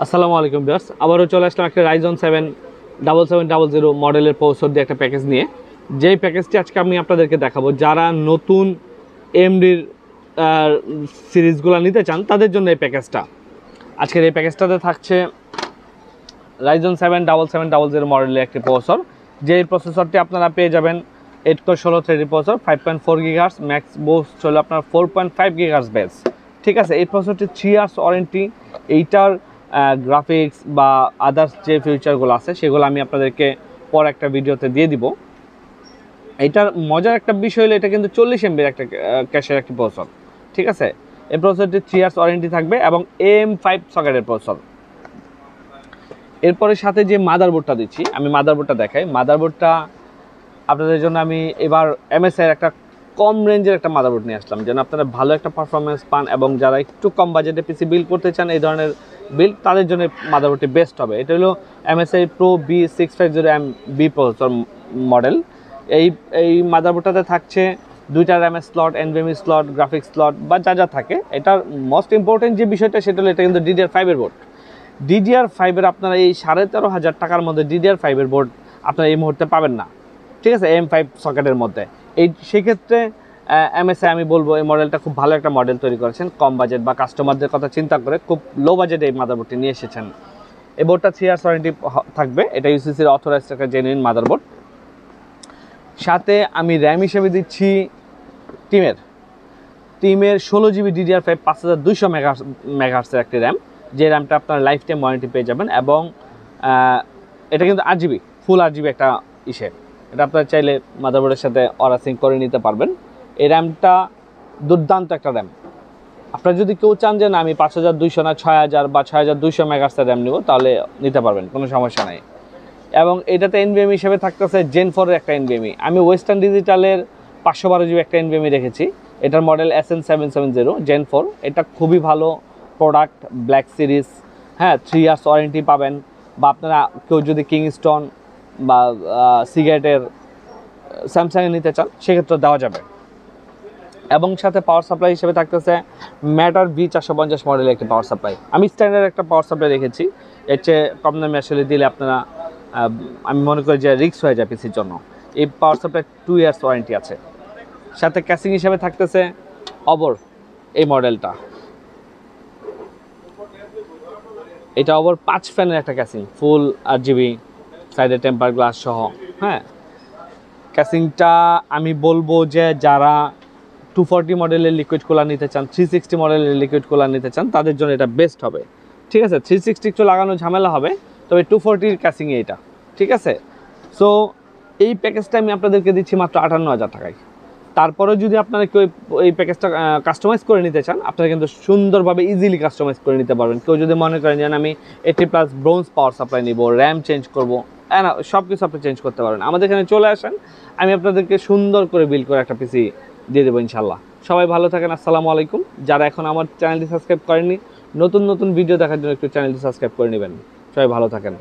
আসসালামু আলাইকুম ভিউয়ার্স, আবারও চলে আসলাম একটা রাইজন 7 7700 মডেলের প্রসেসর দিয়ে একটা প্যাকেজ নিয়ে। যেই প্যাকেজটি আজকে আমি আপনাদেরকে দেখাবো, যারা নতুন এমডির সিরিজগুলো নিতে চান তাদের জন্য এই প্যাকেজটা। আজকের এই প্যাকেজটাতে থাকছে রাইজন 7 7700 মডেলের একটি প্রসেসর। যেই প্রসেসরটি আপনারা পেয়ে যাবেন 8 কোর 16 থ্রেডের প্রসেসর, 5.4 GHz ম্যাক্স বুস্ট হলো আপনার 4.5 GHz বেস। ঠিক আছে, এই প্রসেসরটি 3 ইয়ার্স ওয়ারেন্টি। এইটার গ্রাফিক্স বা আদার্স যে ফিউচারগুলো আছে সেগুলো আমি আপনাদেরকে পর একটা ভিডিওতে দিয়ে দিব। এইটার মজার একটা বিষয় হলো এটা কিন্তু 40 MB একটা ক্যাশের একটি প্রসেসর। ঠিক আছে, এই প্রসেসরটি 3 ইয়ার্স ওয়ারেন্টি থাকবে এবং AM5 সকেটের প্রসেসর। এরপরে সাথে যে মাদারবোর্ডটা দিচ্ছি, আমি মাদারবোর্ডটা দেখাই। মাদারবোর্ডটা আপনাদের জন্য আমি এবার MSI এর একটা কম রেঞ্জের একটা মাদারবোর্ড নিয়ে আসলাম, যেন আপনারা ভালো একটা পারফরমেন্স পান এবং যারা একটু কম বাজেটে পিসি বিল্ড করতে চান এই ধরনের বিল্ড, তাদের জন্য মাদারবোর্ডটি বেস্ট হবে। এটা হলো MSI Pro B650MB processor model. এই মাদারবোর্ডটাতে থাকছে 2টা RAM slot, NVMe slot, graphics slot বা যা থাকে। এটার মোস্ট ইম্পর্টেন্ট যে বিষয়টা সেটা হলো এটা কিন্তু DDR5 এর বোর্ড। DDR5 এর আপনারা এই 13,500 টাকার মধ্যে DDR5 এর বোর্ড আপনারা এই মুহূর্তে পাবেন না। ঠিক আছে, AM5 সকেটের মধ্যে। সেক্ষেত্রে MSI আমি বলবো এই মডেলটা খুব ভালো একটা মডেল তৈরি করেছেন, কম বাজেট বা কাস্টমারদের কথা চিন্তা করে খুব লো বাজেটে এই মাদারবোর্ডটি নিয়ে এসেছেন। এই বোর্ডটা 3 ইয়ার্স ওয়ারেন্টি থাকবে। এটা ইউসিসির অথরাইজড একটা জেনুইন মাদারবোর্ড। সাথে আমি র্যাম হিসেবে দিচ্ছি টিমের 16GB DDR5 5200 মেগাহার্টসের একটি র্যাম, যে র্যামটা আপনার লাইফ টাইম ওয়ারেন্টি পেয়ে যাবেন। এবং এটা কিন্তু 8GB ফুল 8GB একটা এটা আপনারা চাইলে মাদারবোর্ডের সাথে অরাসিং করে নিতে পারবেন। এই র্যামটা দুর্দান্ত একটা র্যাম। আপনারা যদি কেউ চান যে না আমি 5200 না 6000 বা 6200 মেগাহার্টসের র্যাম নিব, তাহলে নিতে পারবেন, কোনো সমস্যা নাই। এবং এটাতে NVMe হিসেবে থাকতেছে Gen 4 এর একটা NVMe। আমি ওয়েস্টার্ন ডিজিটালের 512GB একটা NVMe রেখেছি। এটার মডেল SN770 Gen 4। এটা খুবই ভালো প্রোডাক্ট, ব্ল্যাক সিরিজ। হ্যাঁ, 3 ইয়ার্স ওয়ারেন্টি পাবেন। বা আপনারা কেউ যদি কিংস্টন বা সিগারেটের স্যামসাংয়ে নিতে চান সেক্ষেত্রে দেওয়া যাবে। এবং সাথে পাওয়ার সাপ্লাই হিসেবে থাকতেছে ম্যাটার V450 মডেলের একটি পাওয়ার সাপ্লাই। আমি স্ট্যান্ডার্ড একটা পাওয়ার সাপ্লাই রেখেছি। এর চেয়ে কম দামে আসলে দিলে আপনারা আমি মনে করি যে রিস্ক হয়ে যায় পিসির জন্য। এই পাওয়ার সাপ্লাই 2 ইয়ার্স ওয়ারেন্টি আছে। সাথে ক্যাসিং হিসেবে থাকতেছে অবর এই মডেলটা। এটা অবর 5 ফ্যানের একটা ক্যাসিং, ফুল 8GB, সাইডে টেম্পার গ্লাস সহ। হ্যাঁ, ক্যাসিংটা আমি বলবো যে যারা 240 মডেলের লিকুইড কুলার নিতে চান, 360 মডেলের লিকুইড কুলার নিতে চান, তাদের জন্য এটা বেস্ট হবে। ঠিক আছে, 360 একটু লাগানো ঝামেলা হবে, তবে 240 ক্যাসিংয়ে এটা ঠিক আছে। সো এই প্যাকেজটা আমি আপনাদেরকে দিচ্ছি মাত্র 58,000 টাকায়। তারপরেও যদি আপনারা কেউ এই প্যাকেজটা কাস্টমাইজ করে নিতে চান, আপনারা কিন্তু সুন্দরভাবে ইজিলি কাস্টমাইজ করে নিতে পারবেন। কেউ যদি মনে করেন যে আমি 80+ ব্রোঞ্জ পাওয়ার সাপ্লাই নিব, র্যাম চেঞ্জ করবো, না সব কিছু আপনি চেঞ্জ করতে পারবেন। আমাদের এখানে চলে আসেন, আমি আপনাদেরকে সুন্দর করে বিল্ড করে একটা পিসি দিয়ে দেবো ইনশাল্লাহ। সবাই ভালো থাকেন, আসসালামু আলাইকুম। যারা এখন আমার চ্যানেলটি সাবস্ক্রাইব করেননি, নতুন ভিডিও দেখার জন্য একটু চ্যানেলটি সাবস্ক্রাইব করে নেবেন। সবাই ভালো থাকেন।